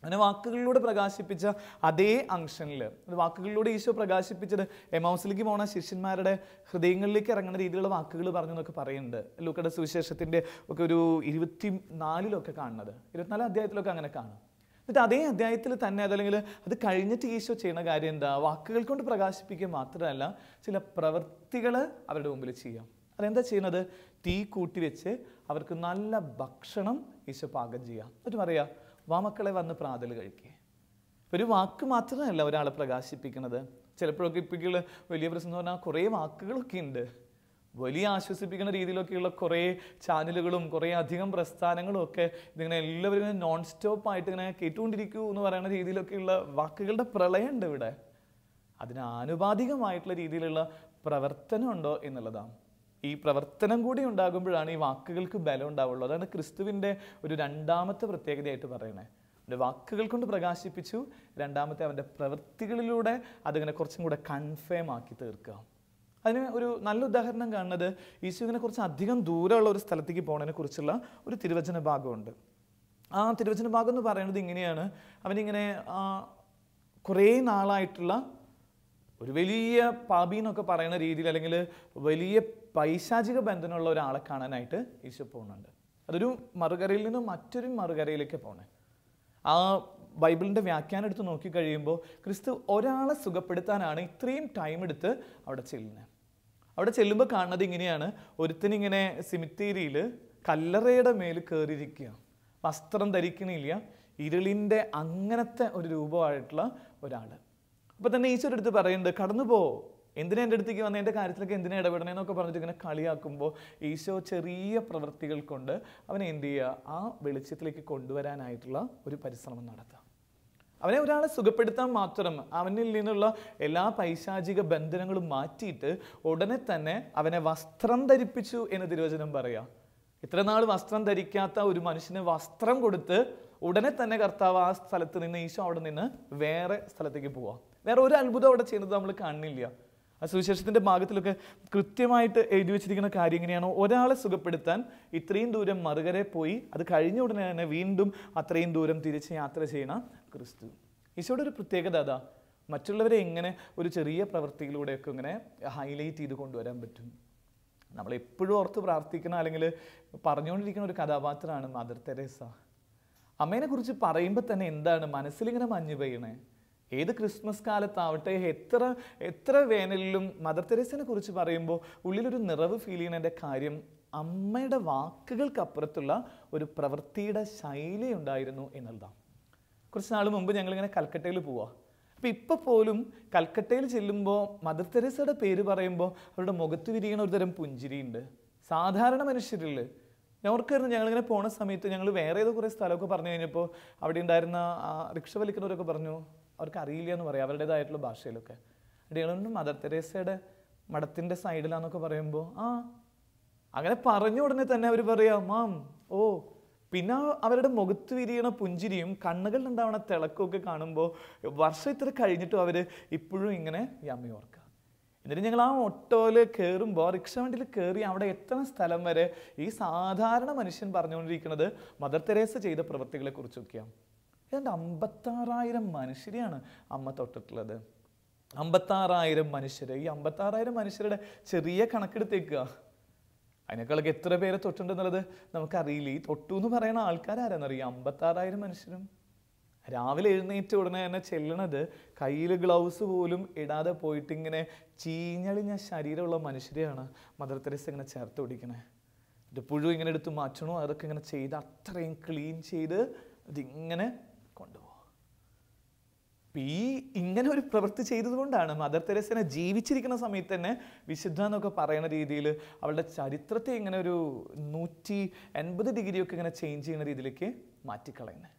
അങ്ങനെ വാക്കുകളിലൂടെ പ്രകാശിപ്പിച്ച അതേ അംശനിൽ, വാക്കുകളിലൂടെ ഈശോ പ്രകാശിപ്പിച്ചത് എമൗസിലേക്ക് പോണ ശിഷ്യന്മാരുടെ ഹൃദയങ്ങളിലേക്ക് ഇറങ്ങുന്ന രീതിയിലുള്ള വാക്കുകൾ പറഞ്ഞു എന്നൊക്കെ പറയുന്നുണ്ട്. ലൂക്കയുടെ സുവിശേഷത്തിൻ്റെ ഒക്കെ ഒരു 24 കാണുന്നത്, 24 അധ്യായത്തിലൊക്കെ അങ്ങനെ കാണും. എന്നിട്ട് അതേ അധ്യായത്തിൽ തന്നെ അതല്ലെങ്കിൽ അത് കഴിഞ്ഞിട്ട് ഈശോ ചെയ്യുന്ന കാര്യം എന്താ? വാക്കുകൾ കൊണ്ട് പ്രകാശിപ്പിക്കുക മാത്രമല്ല, ചില പ്രവൃത്തികൾ അവരുടെ മുമ്പിൽ ചെയ്യാം. അതെന്താ ചെയ്യുന്നത്? തീ കൂട്ടി വെച്ച് അവർക്ക് നല്ല ഭക്ഷണം ഈശോ പാകം ചെയ്യാം. എന്നിട്ട് പറയാ, വാ മക്കളെ വന്ന് പ്രാതൽ കഴിക്കുക. ഒരു വാക്ക് മാത്രമല്ല ഒരാളെ പ്രകാശിപ്പിക്കുന്നത്. ചിലപ്പോഴൊക്കെ ഇപ്പോഴുള്ള വലിയ പ്രശ്നം എന്ന് പറഞ്ഞാൽ കുറേ വാക്കുകളൊക്കെ ഉണ്ട്. വലിയ ആശ്വസിപ്പിക്കുന്ന രീതിയിലൊക്കെയുള്ള കുറേ ചാനലുകളും കുറേ അധികം പ്രസ്ഥാനങ്ങളും ഒക്കെ ഇതിങ്ങനെ എല്ലാവരും ഇങ്ങനെ നോൺ സ്റ്റോപ്പ് ആയിട്ട് ഇങ്ങനെ കേട്ടുകൊണ്ടിരിക്കൂ എന്ന് പറയുന്ന രീതിയിലൊക്കെയുള്ള വാക്കുകളുടെ പ്രളയമുണ്ട് ഇവിടെ. അതിന് ആനുപാതികമായിട്ടുള്ള രീതിയിലുള്ള പ്രവർത്തനം ഉണ്ടോ എന്നുള്ളതാണ്. ഈ പ്രവർത്തനം കൂടി ഉണ്ടാകുമ്പോഴാണ് ഈ വാക്കുകൾക്ക് ബലം ഉണ്ടാവുള്ളൂ. അതാണ് ക്രിസ്തുവിൻ്റെ ഒരു രണ്ടാമത്തെ പ്രത്യേകതയായിട്ട് പറയുന്നത്. അവൻ്റെ വാക്കുകൾ കൊണ്ട് പ്രകാശിപ്പിച്ചു, രണ്ടാമത്തെ അവൻ്റെ പ്രവൃത്തികളിലൂടെ അതിങ്ങനെ കുറച്ചും കൂടെ കൺഫേം ആക്കി തീർക്കുക. അതിന് ഒരു നല്ല ഉദാഹരണം കാണുന്നത് ഈശോ ഇങ്ങനെ കുറച്ച് അധികം ദൂരമുള്ള ഒരു സ്ഥലത്തേക്ക് പോകുന്നതിനെ കുറിച്ചുള്ള ഒരു തിരുവചന ഭാഗമുണ്ട്. ആ തിരുവചന ഭാഗം എന്ന് പറയുന്നത് ഇങ്ങനെയാണ്: അവനിങ്ങനെ കുറേ നാളായിട്ടുള്ള ഒരു വലിയ പാപി എന്നൊക്കെ പറയുന്ന രീതിയിൽ അല്ലെങ്കിൽ വലിയ പൈശാചിക ബന്ധനമുള്ള ഒരാളെ കാണാനായിട്ട് ഈശോ പോകുന്നുണ്ട്. അതൊരു മറുകരയിൽ നിന്നും മറ്റൊരു മറുകരയിലേക്ക് പോകണേ. ആ ബൈബിളിൻ്റെ വ്യാഖ്യാനം എടുത്ത് നോക്കിക്കഴിയുമ്പോൾ ക്രിസ്തു ഒരാളെ സുഖപ്പെടുത്താനാണ് ഇത്രയും ടൈം എടുത്ത് അവിടെ ചെല്ലുന്നത്. അവിടെ ചെല്ലുമ്പോൾ കാണുന്നത് ഇങ്ങനെയാണ്: ഒരുത്തനിങ്ങനെ സിമിത്തേരിയിൽ കല്ലറയുടെ മേൽ കയറിയിരിക്കുക, വസ്ത്രം ധരിക്കണില്ല, ഇരുളിൻ്റെ അങ്ങനത്തെ ഒരു രൂപമായിട്ടുള്ള ഒരാൾ. അപ്പോൾ തന്നെ ഈശോയുടെ അടുത്ത് പറയുന്നുണ്ട്, കടന്നു പോ, എന്തിനാ എൻ്റെ അടുത്തേക്ക് വന്ന, എൻ്റെ കാര്യത്തിലൊക്കെ എന്തിനാ ഇടപെടണേന്നൊക്കെ പറഞ്ഞിട്ട് ഇങ്ങനെ കളിയാക്കുമ്പോൾ ഈശോ ചെറിയ പ്രവൃത്തികൾ കൊണ്ട് അവനെ എന്ത് ചെയ്യുക, ആ വെളിച്ചത്തിലേക്ക് കൊണ്ടുവരാനായിട്ടുള്ള ഒരു പരിശ്രമം നടത്തുക. അവനെ ഒരാളെ സുഖപ്പെടുത്താൻ മാത്രം അവനിൽ നിന്നുള്ള എല്ലാ പൈശാചിക ബന്ധനങ്ങളും മാറ്റിയിട്ട് ഉടനെ തന്നെ അവനെ വസ്ത്രം ധരിപ്പിച്ചു എന്ന് തിരുവചനം പറയാം. ഇത്ര നാൾ വസ്ത്രം ധരിക്കാത്ത ഒരു മനുഷ്യന് വസ്ത്രം കൊടുത്ത് ഉടനെ തന്നെ കർത്താവ് ആ സ്ഥലത്ത് നിന്ന്, ഈശോ അവിടെ നിന്ന് വേറെ സ്ഥലത്തേക്ക് പോവാം. വേറെ ഒരു അത്ഭുതം അവിടെ ചെയ്യുന്നത് നമ്മൾ കാണുന്നില്ല. ആ സുവിശേഷത്തിൻ്റെ ഭാഗത്തിലൊക്കെ കൃത്യമായിട്ട് എഴുതി വെച്ചിരിക്കുന്ന കാര്യം എങ്ങനെയാണോ, ഒരാളെ സുഖപ്പെടുത്താൻ ഇത്രയും ദൂരം മറുകരെ പോയി അത് കഴിഞ്ഞ ഉടനെ തന്നെ വീണ്ടും അത്രയും ദൂരം തിരിച്ച് യാത്ര ചെയ്യണ ക്രിസ്തു. ഈശോയുടെ ഒരു പ്രത്യേകത അതാ, മറ്റുള്ളവരെ എങ്ങനെ ഒരു ചെറിയ പ്രവൃത്തിയിലൂടെയൊക്കെ ഇങ്ങനെ ഹൈലൈറ്റ് ചെയ്ത് കൊണ്ടുവരാൻ പറ്റും. നമ്മളെപ്പോഴും ഓർത്ത് പ്രാർത്ഥിക്കുന്ന അല്ലെങ്കിൽ പറഞ്ഞുകൊണ്ടിരിക്കുന്ന ഒരു കഥാപാത്രമാണ് മദർ തെരേസ. അമ്മേനെ കുറിച്ച് പറയുമ്പോൾ തന്നെ എന്താണ് മനസ്സിലിങ്ങനെ മഞ്ഞ് പെയ്യണേ. ഏത് ക്രിസ്മസ് കാലത്താവട്ടെ, എത്ര വേനലിലും മദർ തെരേസയെ കുറിച്ച് പറയുമ്പോൾ ഉള്ളിലൊരു നിറവ് ഫീൽ ചെയ്യുന്നതിൻ്റെ കാര്യം അമ്മയുടെ വാക്കുകൾക്കപ്പുറത്തുള്ള ഒരു പ്രവൃത്തിയുടെ ശൈലി ഉണ്ടായിരുന്നു എന്നുള്ളതാണ്. കുറച്ച് നാൾ മുമ്പ് ഞങ്ങളിങ്ങനെ കൽക്കട്ടയിൽ പോവാം. അപ്പം ഇപ്പം പോലും കൽക്കട്ടയിൽ ചെല്ലുമ്പോൾ മദർ തെരേസയുടെ പേര് പറയുമ്പോൾ അവരുടെ മുഖത്ത് വിരിയണ ഒരു തരം പുഞ്ചിരിയുണ്ട്. സാധാരണ മനുഷ്യരിൽ ഞാൻ ഓർക്കായിരുന്നു, ഞങ്ങളിങ്ങനെ പോണ സമയത്ത് ഞങ്ങൾ വേറെ ഏതോ കുറേ സ്ഥലമൊക്കെ പറഞ്ഞു കഴിഞ്ഞപ്പോൾ അവിടെ ഉണ്ടായിരുന്ന റിക്ഷ വലിക്കുന്നവരൊക്കെ പറഞ്ഞു അവർക്ക് അറിയില്ല എന്ന് പറയാം, അവരുടേതായിട്ടുള്ള ഭാഷയിലൊക്കെ. ഞങ്ങളൊന്നും മദർ തെരേസയുടെ മഠത്തിൻ്റെ സൈഡിലാന്നൊക്കെ പറയുമ്പോൾ അങ്ങനെ പറഞ്ഞ ഉടനെ തന്നെ അവർ പറയാം മാം ഓ. പിന്നെ അവരുടെ മുഖത്ത് വിരിയണ പുഞ്ചിരിയും കണ്ണുകളിലുണ്ടാവണ തിളക്കമൊക്കെ കാണുമ്പോൾ വർഷം ഇത്ര കഴിഞ്ഞിട്ടും അവർ ഇപ്പോഴും ഇങ്ങനെ ഈ അമ്മയെ ഓർക്കുക. എന്നിട്ട് ഞങ്ങൾ ആ ഓട്ടോയിൽ കയറുമ്പോൾ, റിക്ഷ വണ്ടിയിൽ കയറി അവിടെ എത്തുന്ന സ്ഥലം വരെ ഈ സാധാരണ മനുഷ്യൻ പറഞ്ഞുകൊണ്ടിരിക്കുന്നത് മദർ തെരേസ ചെയ്ത പ്രവൃത്തികളെ കുറിച്ചൊക്കെയാണ്. ഏതാണ്ട് 56,000 മനുഷ്യരെയാണ് അമ്മ തൊട്ടിട്ടുള്ളത്. 56,000 മനുഷ്യർ. ഈ 56,000 മനുഷ്യരുടെ ചെറിയ കണക്കെടുത്തേക്കുക. അതിനേക്കാളൊക്കെ എത്ര പേരെ തൊട്ടുണ്ടെന്നുള്ളത് നമുക്കറിയില്ല. ഈ തൊട്ടു എന്ന് പറയുന്ന ആൾക്കാരാരെന്നറിയാം. 56,000 മനുഷ്യരും രാവിലെ എഴുന്നേറ്റ ഉടനെ തന്നെ ചെല്ലണത് കയ്യിൽ ഗ്ലൗസ് പോലും ഇടാതെ പോയിട്ട് ഇങ്ങനെ ചീഞ്ഞളിഞ്ഞ ശരീരമുള്ള മനുഷ്യരെയാണ് മദർ തെരേസ ഇങ്ങനെ ചേർത്ത് പിടിക്കണേ. ഇത് പുഴു ഇങ്ങനെ എടുത്ത് മാറ്റണോ, അതൊക്കെ ഇങ്ങനെ ചെയ്ത് അത്രയും ക്ലീൻ ചെയ്ത് അതിങ്ങനെ കൊണ്ടുപോകും. ഇങ്ങനെ ഒരു പ്രവൃത്തി ചെയ്തത് കൊണ്ടാണ് മദർ തെരേസനെ ജീവിച്ചിരിക്കുന്ന സമയത്ത് തന്നെ വിശുദ്ധ എന്നൊക്കെ പറയുന്ന രീതിയിൽ അവളുടെ ചരിത്രത്തെ ഇങ്ങനെ ഒരു 180 ഡിഗ്രിയൊക്കെ ഇങ്ങനെ ചേഞ്ച് ചെയ്യുന്ന രീതിയിലേക്ക് മാറ്റിക്കളയുന്നത്.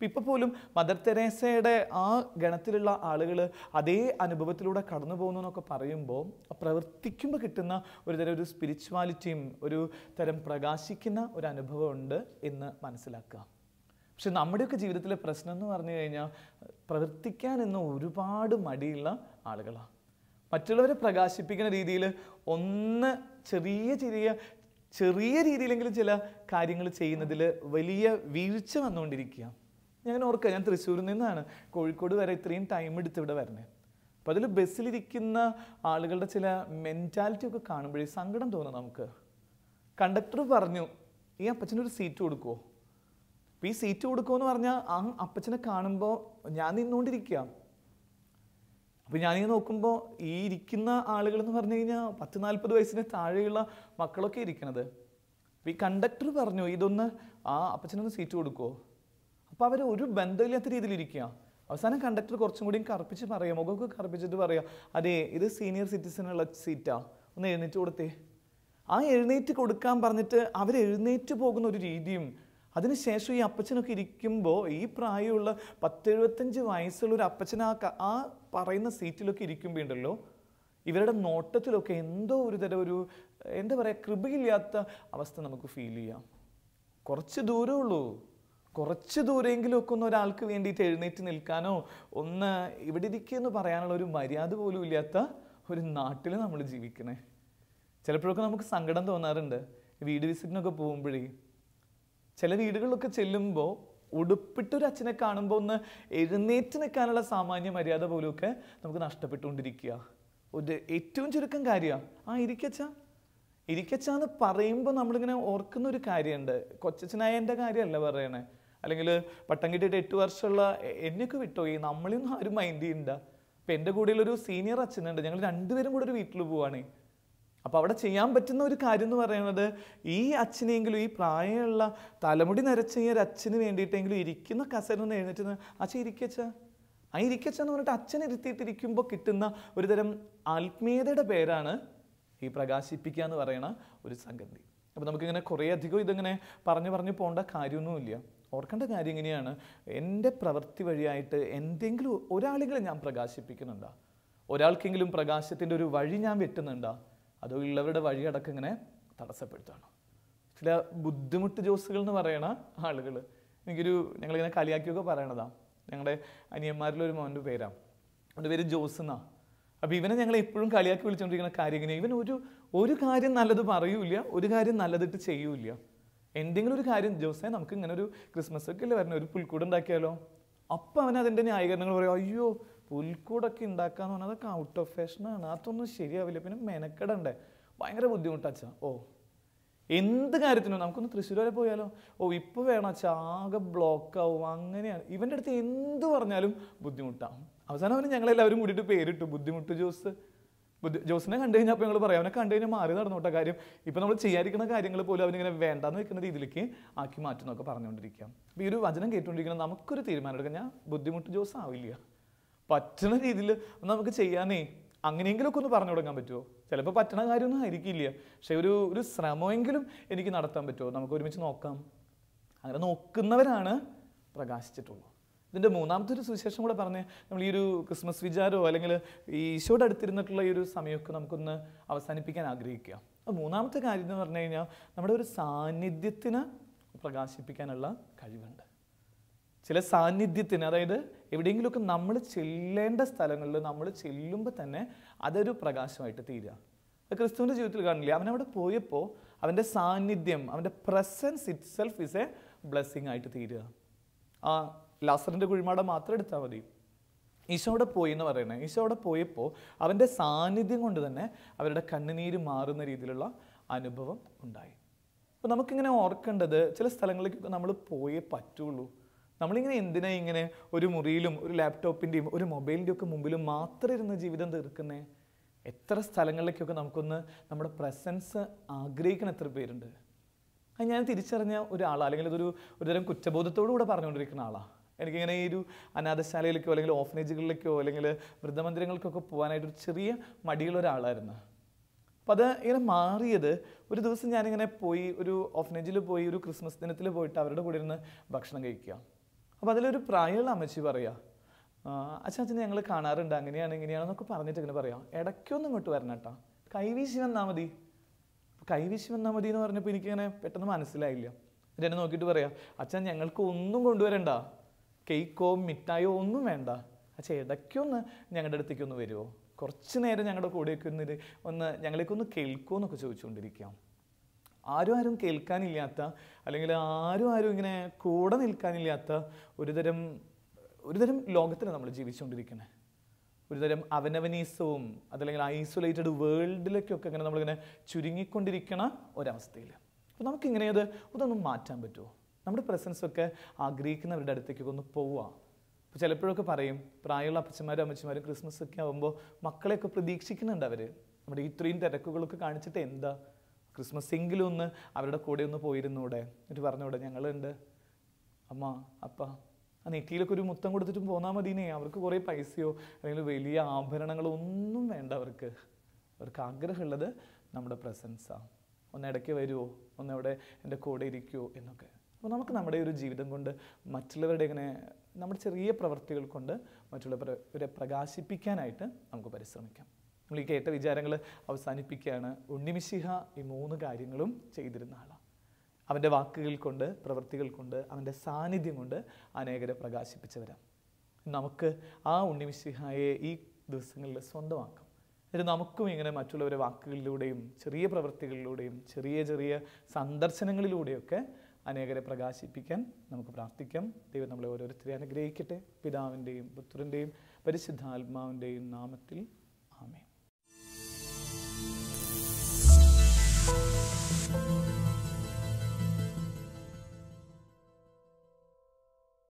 ഇപ്പം പോലും മദർ തെരേസയുടെ ആ ഗണത്തിലുള്ള ആളുകൾ അതേ അനുഭവത്തിലൂടെ കടന്നു പോകുന്നു എന്നൊക്കെ പറയുമ്പോൾ പ്രവർത്തിക്കുമ്പോൾ കിട്ടുന്ന ഒരു തരം ഒരു സ്പിരിച്വാലിറ്റിയും ഒരു തരം പ്രകാശിക്കുന്ന ഒരു അനുഭവം ഉണ്ട് എന്ന് മനസ്സിലാക്കുക. പക്ഷെ നമ്മുടെയൊക്കെ ജീവിതത്തിലെ പ്രശ്നം എന്ന് പറഞ്ഞു കഴിഞ്ഞാൽ പ്രവർത്തിക്കാൻ ഇന്ന് ഒരുപാട് മടിയുള്ള ആളുകളാണ്. മറ്റുള്ളവരെ പ്രകാശിപ്പിക്കുന്ന രീതിയിൽ ഒന്ന് ചെറിയ രീതിയിലെങ്കിലും ചില കാര്യങ്ങൾ ചെയ്യുന്നതിൽ വലിയ വീഴ്ച വന്നുകൊണ്ടിരിക്കുക. ഞാൻ ഓർക്കുക, ഞാൻ തൃശ്ശൂരിൽ നിന്നാണ് കോഴിക്കോട് വരെ ഇത്രയും ടൈം എടുത്ത് ഇവിടെ വരണേ. അപ്പം അതിൽ ബസ്സിലിരിക്കുന്ന ആളുകളുടെ ചില മെൻറ്റാലിറ്റി ഒക്കെ കാണുമ്പോഴേ സങ്കടം തോന്നും നമുക്ക്. കണ്ടക്ടർ പറഞ്ഞു ഈ അപ്പച്ചനൊരു സീറ്റ് കൊടുക്കുമോ. അപ്പം ഈ സീറ്റ് കൊടുക്കുമെന്ന് പറഞ്ഞാൽ ആ അപ്പച്ചനെ കാണുമ്പോൾ ഞാൻ നിന്നുകൊണ്ടിരിക്കുക. അപ്പം ഞാനിങ്ങനെ നോക്കുമ്പോൾ ഈ ഇരിക്കുന്ന ആളുകൾ എന്ന് പറഞ്ഞു കഴിഞ്ഞാൽ 10-40 വയസ്സിന് താഴെയുള്ള മക്കളൊക്കെ ഇരിക്കണത്. അപ്പം ഈ കണ്ടക്ടർ പറഞ്ഞു ഇതൊന്ന് ആ അപ്പച്ചനൊന്ന് സീറ്റ് കൊടുക്കുമോ. അപ്പോൾ അവർ ഒരു ബന്ധമില്ലാത്ത രീതിയിൽ ഇരിക്കുക. അവസാനം കണ്ടക്ടർ കുറച്ചും കൂടി കറുപ്പിച്ച് പറയാം, മുഖമൊക്കെ കറുപ്പിച്ചിട്ട് പറയാം, അതെ ഇത് സീനിയർ സിറ്റിസനുള്ള സീറ്റാ, ഒന്ന് എഴുന്നേറ്റ് കൊടുത്തേ. ആ എഴുന്നേറ്റ് കൊടുക്കാൻ പറഞ്ഞിട്ട് അവർ എഴുന്നേറ്റ് പോകുന്ന ഒരു രീതിയും അതിനുശേഷം ഈ അപ്പച്ചനൊക്കെ ഇരിക്കുമ്പോൾ ഈ പ്രായമുള്ള 10-75 വയസ്സുള്ള ഒരു അപ്പച്ചൻ ആ പറയുന്ന സീറ്റിലൊക്കെ ഇരിക്കുമ്പോൾ ഉണ്ടല്ലോ, ഇവരുടെ നോട്ടത്തിലൊക്കെ എന്തോ ഒരു തരം ഒരു എന്താ പറയുക കൃപയില്ലാത്ത അവസ്ഥ നമുക്ക് ഫീൽ ചെയ്യാം. കുറച്ച് ദൂരമേ ഉള്ളൂ, കുറച്ച് ദൂരെങ്കിലും ഒക്കെ ഒന്ന് ഒരാൾക്ക് വേണ്ടിയിട്ട് എഴുന്നേറ്റ് നിൽക്കാനോ ഒന്ന് ഇവിടെ ഇരിക്കുമെന്ന് പറയാനുള്ള ഒരു മര്യാദ പോലും ഇല്ലാത്ത ഒരു നാട്ടിൽ നമ്മൾ ജീവിക്കണേ. ചിലപ്പോഴൊക്കെ നമുക്ക് സങ്കടം തോന്നാറുണ്ട്. വീട് വിസിറ്റിനൊക്കെ പോകുമ്പോഴേ ചില വീടുകളിലൊക്കെ ചെല്ലുമ്പോൾ ഉടുപ്പിട്ടൊരു അച്ഛനെ കാണുമ്പോൾ ഒന്ന് എഴുന്നേറ്റ് നിൽക്കാനുള്ള സാമാന്യ മര്യാദ പോലുമൊക്കെ നമുക്ക് നഷ്ടപ്പെട്ടുകൊണ്ടിരിക്കുക. ഒരു ഏറ്റവും ചുരുക്കം കാര്യമാണ് ഇരിക്കച്ചാന്ന് പറയുമ്പോൾ നമ്മളിങ്ങനെ ഓർക്കുന്ന ഒരു കാര്യമുണ്ട്. കൊച്ചച്ഛനായൻ്റെ കാര്യമല്ല പറയണേ, അല്ലെങ്കിൽ പട്ടം കിട്ടിയിട്ട് 8 വർഷമുള്ള എന്നെയൊക്കെ വിട്ടുപോയി, നമ്മളൊന്നും ആരും മൈൻഡ് ചെയ്യണ്ട. ഇപ്പം എൻ്റെ കൂടെയുള്ളൊരു സീനിയർ അച്ഛനുണ്ട്, ഞങ്ങൾ രണ്ടുപേരും കൂടെ ഒരു വീട്ടിൽ പോവാണ്. അപ്പോൾ അവിടെ ചെയ്യാൻ പറ്റുന്ന ഒരു കാര്യം എന്ന് പറയുന്നത് ഈ അച്ഛനെങ്കിലും ഈ പ്രായമുള്ള തലമുടി നരച്ച ഈ ഒരു അച്ഛന് വേണ്ടിയിട്ടെങ്കിലും ഇരിക്കുന്ന കസേരന്ന് എഴുന്നേറ്റ് അച്ഛൻ ഇരിക്കച്ചെന്ന് പറഞ്ഞിട്ട് അച്ഛൻ ഇരുത്തിയിട്ടിരിക്കുമ്പോൾ കിട്ടുന്ന ഒരു തരം ആത്മീയതയുടെ പേരാണ് ഈ പ്രകാശിപ്പിക്കുക എന്ന് പറയുന്ന ഒരു സംഗതി. അപ്പോൾ നമുക്കിങ്ങനെ കുറേ അധികം ഇതിങ്ങനെ പറഞ്ഞു പോകേണ്ട കാര്യമൊന്നുമില്ല. ഓർക്കേണ്ട കാര്യം ഇങ്ങനെയാണ്, എൻ്റെ പ്രവൃത്തി വഴിയായിട്ട് എന്തെങ്കിലും ഒരാളെങ്കിലും ഞാൻ പ്രകാശിപ്പിക്കുന്നുണ്ടോ, ഒരാൾക്കെങ്കിലും പ്രകാശത്തിൻ്റെ ഒരു വഴി ഞാൻ വെട്ടുന്നുണ്ടോ, അതോ ഉള്ളവരുടെ വഴിയടക്കം ഇങ്ങനെ തടസ്സപ്പെടുത്തുകയാണ്. ചില ബുദ്ധിമുട്ട് ജോസുകൾ എന്ന് പറയുന്ന ആളുകൾ ഞങ്ങളിങ്ങനെ കളിയാക്കിയൊക്കെ പറയണതാ. ഞങ്ങളുടെ അനിയന്മാരിലൊരു മോൻ്റെ പേരാണ്, അവൻ്റെ പേര് ജോസ് എന്നാ. അപ്പോൾ ഇവനെ ഞങ്ങൾ എപ്പോഴും കളിയാക്കി വിളിച്ചുകൊണ്ടിരിക്കുന്ന കാര്യം ഇങ്ങനെ, ഇവൻ ഒരു കാര്യം നല്ലത് പറയൂല, ഒരു കാര്യം നല്ലതിട്ട് ചെയ്യൂല. എന്തെങ്കിലും ഒരു കാര്യം, ജോസേ നമുക്ക് ഇങ്ങനെ ഒരു ക്രിസ്മസ് ഒക്കെ അല്ലേ വരണേ, ഒരു പുൽക്കൂട് ഉണ്ടാക്കിയാലോ? അപ്പം അവൻ അതിൻ്റെ ന്യായീകരണങ്ങൾ പറയും, അയ്യോ പുൽക്കൂടൊക്കെ ഉണ്ടാക്കാന്ന് പറഞ്ഞാൽ അതൊക്കെ ഔട്ട് ഓഫ് ഫാഷനാണ്, അതൊന്നും ശരിയാവില്ല, പിന്നെ മെനക്കെടണ്ടേ, ഭയങ്കര ബുദ്ധിമുട്ടാച്ചാ. എന്ത് കാര്യത്തിനും നമുക്കൊന്ന് തൃശ്ശൂർ വരെ പോയാലോ, ഇപ്പോൾ വേണം അച്ഛാ, ആകെ ബ്ലോക്ക് ആവും, അങ്ങനെയാണ്. ഇവൻ്റെ അടുത്ത് എന്ത് പറഞ്ഞാലും ബുദ്ധിമുട്ടാവും. അവസാനം അവന് ഞങ്ങളെല്ലാവരും കൂടിയിട്ട് പേരിട്ടു ബുദ്ധിമുട്ട് ജോസ്. ജോസിനെ കണ്ടു കഴിഞ്ഞാൽ അപ്പോൾ ഞങ്ങൾ പറയാം, അവനെ കണ്ടു കഴിഞ്ഞാൽ മാറി നടന്നോട്ടെ, കാര്യം ഇപ്പം നമ്മൾ ചെയ്യാതിരിക്കുന്ന കാര്യങ്ങൾ പോലും അവനിങ്ങനെ വേണ്ടാന്ന് വെക്കുന്ന രീതിയിലേക്ക് ആക്കി മാറ്റുന്നൊക്കെ പറഞ്ഞുകൊണ്ടിരിക്കാം. അപ്പോൾ ഈ ഒരു വചനം കേട്ടുകൊണ്ടിരിക്കണം, നമുക്കൊരു തീരുമാനം എടുക്കാം, ഞാൻ ബുദ്ധിമുട്ട് ജോസ് ആവില്ല, പറ്റുന്ന രീതിയിൽ നമുക്ക് ചെയ്യാനേ അങ്ങനെയെങ്കിലുമൊക്കെ ഒന്ന് പറഞ്ഞു കൊടുക്കാൻ പറ്റുമോ? ചിലപ്പോൾ പറ്റണ കാര്യമൊന്നും ആയിരിക്കില്ല, പക്ഷെ ഒരു ശ്രമമെങ്കിലും എനിക്ക് നടത്താൻ പറ്റുമോ? നമുക്ക് ഒരുമിച്ച് നോക്കാം. അങ്ങനെ നോക്കുന്നവരാണ് പ്രകാശിച്ചിട്ടുള്ളൂ. ഇതിൻ്റെ മൂന്നാമത്തെ ഒരു സുവിശേഷം കൂടെ പറഞ്ഞ് നമ്മൾ ഈ ഒരു ക്രിസ്മസ് വിചാരമോ അല്ലെങ്കിൽ ഈശോയുടെ അടുത്തിരുന്നിട്ടുള്ള ഈ ഒരു സമയമൊക്കെ നമുക്കൊന്ന് അവസാനിപ്പിക്കാൻ ആഗ്രഹിക്കുക. അപ്പോൾ മൂന്നാമത്തെ കാര്യം എന്ന് പറഞ്ഞു കഴിഞ്ഞാൽ നമ്മുടെ ഒരു സാന്നിധ്യത്തിന് പ്രകാശിപ്പിക്കാനുള്ള കഴിവുണ്ട്. ചില സാന്നിധ്യത്തിന്, അതായത് എവിടെയെങ്കിലുമൊക്കെ നമ്മൾ ചെല്ലേണ്ട സ്ഥലങ്ങളിൽ നമ്മൾ ചെല്ലുമ്പോൾ തന്നെ അതൊരു പ്രകാശമായിട്ട് തീരുക. ക്രിസ്തുവിൻ്റെ ജീവിതത്തിൽ കാണില്ലേ, അവനവിടെ പോയപ്പോൾ അവൻ്റെ സാന്നിധ്യം, അവൻ്റെ presence itself is a blessing ആയിട്ട് തീരുക. ആ ലാസറിൻ്റെ കുഴിമാടം മാത്രം എടുത്താൽ മതി. ഈശോ അവിടെ പോയി എന്ന് പറയണേ, ഈശോ അവിടെ പോയപ്പോൾ അവൻ്റെ സാന്നിധ്യം കൊണ്ട് തന്നെ അവരുടെ കണ്ണുനീര് മാറുന്ന രീതിയിലുള്ള അനുഭവം ഉണ്ടായി. അപ്പോൾ നമുക്കിങ്ങനെ ഓർക്കേണ്ടത്, ചില സ്ഥലങ്ങളിലേക്കൊക്കെ നമ്മൾ പോയേ പറ്റുള്ളൂ. നമ്മളിങ്ങനെ എന്തിനാ ഇങ്ങനെ ഒരു മുറിയിലും ഒരു ലാപ്ടോപ്പിൻ്റെയും ഒരു മൊബൈലിൻ്റെയും ഒക്കെ മുമ്പിലും മാത്രം ഇരുന്ന് ജീവിതം തീർക്കുന്നേ? എത്ര സ്ഥലങ്ങളിലേക്കൊക്കെ നമുക്കൊന്ന് നമ്മുടെ പ്രസൻസ് ആഗ്രഹിക്കുന്ന എത്ര പേരുണ്ട്. അത് ഞാൻ തിരിച്ചറിഞ്ഞ ഒരാളാണ്, അല്ലെങ്കിൽ ഒരുതരം കുറ്റബോധത്തോടു കൂടെ പറഞ്ഞുകൊണ്ടിരിക്കുന്ന ആളാണ്. എനിക്കിങ്ങനെ ഈ ഒരു അനാഥശാലയിലേക്കോ അല്ലെങ്കിൽ ഓഫനേജുകളിലേക്കോ അല്ലെങ്കിൽ വൃദ്ധമന്ദിരങ്ങൾക്കൊക്കെ പോകാനായിട്ടൊരു ചെറിയ മടിയുള്ള ഒരാളായിരുന്നു. അപ്പോൾ അത് ഇങ്ങനെ മാറിയത്, ഒരു ദിവസം ഞാനിങ്ങനെ പോയി ഒരു ഓഫനേജിൽ പോയി ഒരു ക്രിസ്മസ് ദിനത്തിൽ പോയിട്ട് അവരുടെ കൂടെ ഇരുന്ന് ഭക്ഷണം കഴിക്കുക. അപ്പോൾ അതിലൊരു പ്രായമുള്ള അമ്മച്ചി പറയുക, അച്ഛൻ ഞങ്ങൾ കാണാറുണ്ട്, അങ്ങനെയാണ് ഇങ്ങനെയാണെന്നൊക്കെ പറഞ്ഞിട്ട് ഇങ്ങനെ പറയാം, ഇടയ്ക്കൊന്നും ഇങ്ങോട്ട് വരണം കേട്ടോ, കൈവീശി വന്നാൽ മതി. കൈവീശി വന്നാൽ മതി എന്ന് പറഞ്ഞപ്പോൾ എനിക്കിങ്ങനെ പെട്ടെന്ന് മനസ്സിലായില്ല. എന്നെ നോക്കിയിട്ട് പറയാം, അച്ഛൻ ഞങ്ങൾക്ക് ഒന്നും കൊണ്ടുവരണ്ട, കേക്കോ മിഠായോ ഒന്നും വേണ്ട, അച്ഛൻ ഇടയ്ക്കൊന്ന് ഞങ്ങളുടെ അടുത്തേക്കൊന്ന് വരുമോ, കുറച്ച് നേരം ഞങ്ങളുടെ കൂടെയൊക്കെ ഒന്ന് ഞങ്ങളേക്കൊന്ന് കേൾക്കുമോ എന്നൊക്കെ ചോദിച്ചുകൊണ്ടിരിക്കാം. ആരും കേൾക്കാനില്ലാത്ത, അല്ലെങ്കിൽ ആരും ഇങ്ങനെ കൂടെ നിൽക്കാനില്ലാത്ത ഒരുതരം ലോകത്തിലാണ് നമ്മൾ ജീവിച്ചുകൊണ്ടിരിക്കുന്നത്. ഒരുതരം അവനവനീസവും അതല്ലെങ്കിൽ ഐസൊലേറ്റഡ് വേൾഡിലേക്കൊക്കെ ഇങ്ങനെ നമ്മളിങ്ങനെ ചുരുങ്ങിക്കൊണ്ടിരിക്കണ ഒരവസ്ഥയിൽ. അപ്പോൾ നമുക്കിങ്ങനെ അതൊന്നും മാറ്റാൻ പറ്റുമോ? നമ്മുടെ പ്രസൻസൊക്കെ ആഗ്രഹിക്കുന്നവരുടെ അടുത്തേക്കൊക്കെ ഒന്ന് പോവുക. അപ്പോൾ ചിലപ്പോഴൊക്കെ പറയും, പ്രായമുള്ള അപ്പച്ചന്മാരും അമ്മച്ചിമാരും ക്രിസ്മസ് ഒക്കെ ആകുമ്പോൾ മക്കളെയൊക്കെ പ്രതീക്ഷിക്കുന്നുണ്ട് അവർ. നമ്മുടെ ഇത്രയും തിരക്കുകളൊക്കെ കാണിച്ചിട്ട് എന്താ, ക്രിസ്മസ് എങ്കിലും ഒന്ന് അവരുടെ കൂടെ ഒന്ന് പോയിരുന്നൂടെ, എന്നിട്ട് പറഞ്ഞൂടെ ഞങ്ങളുണ്ട്, അമ്മ അപ്പ ആ നെറ്റിയിലൊക്കെ ഒരു മുത്തം കൊടുത്തിട്ടും പോന്നാൽ മതിനേ, അവർക്ക് കുറേ പൈസയോ അല്ലെങ്കിൽ വലിയ ആഭരണങ്ങളോ ഒന്നും വേണ്ട. അവർക്ക് ആഗ്രഹമുള്ളത് നമ്മുടെ പ്രസൻസാണ്. ഒന്ന് ഇടയ്ക്ക് വരുമോ, ഒന്നെവിടെ എൻ്റെ കൂടെ ഇരിക്കുമോ എന്നൊക്കെ. അപ്പോൾ നമുക്ക് നമ്മുടെ ഒരു ജീവിതം കൊണ്ട് മറ്റുള്ളവരുടെ ഇങ്ങനെ നമ്മുടെ ചെറിയ പ്രവൃത്തികൾ കൊണ്ട് മറ്റുള്ളവരെ പ്രകാശിപ്പിക്കാനായിട്ട് നമുക്ക് പരിശ്രമിക്കാം. നമ്മൾ ഈ കേട്ട വിചാരങ്ങൾ അവസാനിപ്പിക്കുകയാണ്. ഉണ്ണിമിശിഹ ഈ 3 കാര്യങ്ങളും ചെയ്തിരുന്ന ആളാണ്. അവൻ്റെ വാക്കുകൾ കൊണ്ട്, പ്രവൃത്തികൾ കൊണ്ട്, അവൻ്റെ സാന്നിധ്യം കൊണ്ട് അനേകരെ പ്രകാശിപ്പിച്ചവരാണ്. നമുക്ക് ആ ഉണ്ണിമിശിഹായെ ഈ ദിവസങ്ങളിൽ സ്വന്തമാക്കാം. എന്നിട്ട് നമുക്കും ഇങ്ങനെ മറ്റുള്ളവരെ വാക്കുകളിലൂടെയും ചെറിയ പ്രവൃത്തികളിലൂടെയും ചെറിയ സന്ദർശനങ്ങളിലൂടെയൊക്കെ അനേകരെ പ്രകാശിപ്പിക്കാൻ നമുക്ക് പ്രാർത്ഥിക്കാം. ദൈവം നമ്മളെ ഓരോരുത്തരെയും അനുഗ്രഹിക്കട്ടെ. പിതാവിൻ്റെയും പുത്രൻ്റെയും പരിശുദ്ധാത്മാവിൻ്റെയും നാമത്തിൽ.